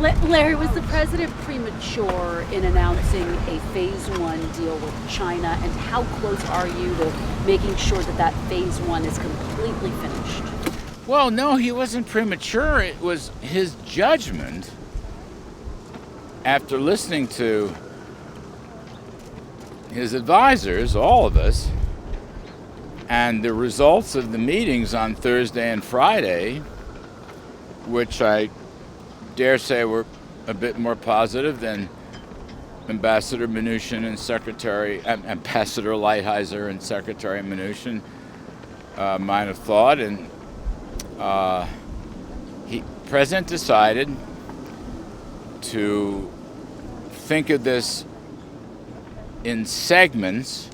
Larry, was the president premature in announcing a phase one deal with China, and how close are you to making sure that that phase one is completely finished? Well, no, he wasn't premature. It was his judgment after listening to his advisors, all of us, and the results of the meetings on Thursday and Friday, which I dare say were a bit more positive than Ambassador Mnuchin and Ambassador Lighthizer and Secretary Mnuchin might have thought. And President decided to think of this in segments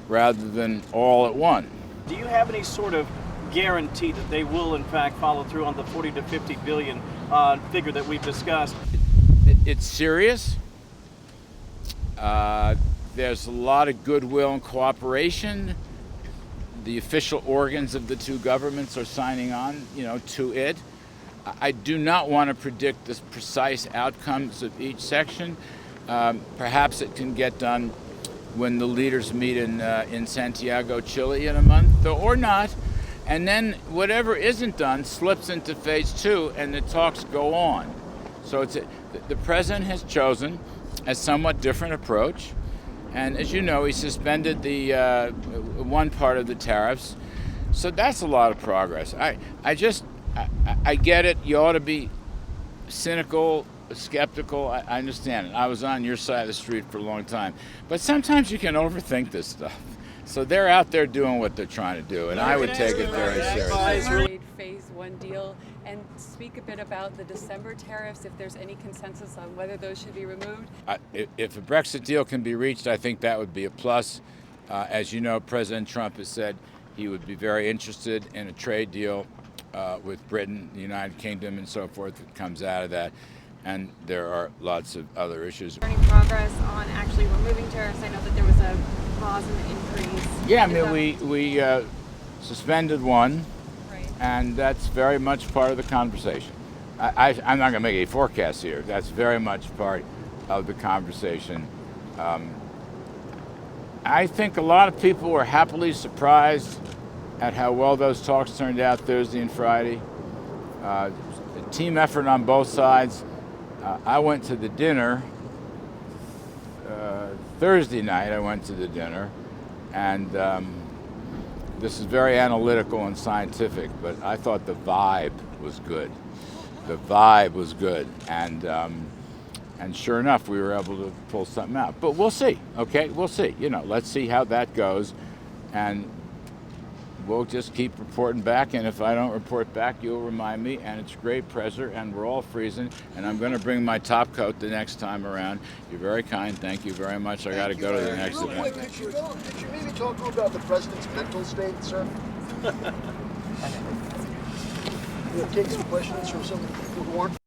rather than all at once. Do you have any sort of guarantee that they will in fact follow through on the 40 to 50 billion figure that we've discussed? It's serious. There's a lot of goodwill and cooperation. The official organs of the two governments are signing on, to it. I do not want to predict the precise outcomes of each section. Perhaps it can get done when the leaders meet in Santiago, Chile in a month, or not. And then whatever isn't done slips into phase two, and the talks go on. So the president has chosen a somewhat different approach. And as you know, he suspended the one part of the tariffs. So that's a lot of progress. I get it. You ought to be cynical, skeptical. I understand it. I was on your side of the street for a long time. But sometimes you can overthink this stuff. So they're out there doing what they're trying to do, and I would take it very seriously. Phase one deal, and speak a bit about the December tariffs, if there's any consensus on whether those should be removed. If a Brexit deal can be reached, I think that would be a plus. As you know, President Trump has said he would be very interested in a trade deal with Britain, the United Kingdom, and so forth that comes out of that. And there are lots of other issues. Any progress on actually removing tariffs? I know that there was a pause in the increase. Yeah, I mean, we suspended one, right, and that's very much part of the conversation. I'm not going to make a forecast here. That's very much part of the conversation. I think a lot of people were happily surprised at how well those talks turned out Thursday and Friday. A team effort on both sides. I went to the dinner Thursday night. I went to the dinner, and this is very analytical and scientific, but I thought the vibe was good. The vibe was good, and sure enough, we were able to pull something out. But we'll see. Okay, we'll see. Let's see how that goes, and we'll just keep reporting back, and if I don't report back, you'll remind me, and it's great pressure, and we're all freezing, and I'm going to bring my top coat the next time around. You're very kind. Thank you very much. I got to go to the next event. Real quick, could you maybe talk about the president's mental state, sir? Take some questions from some people who aren't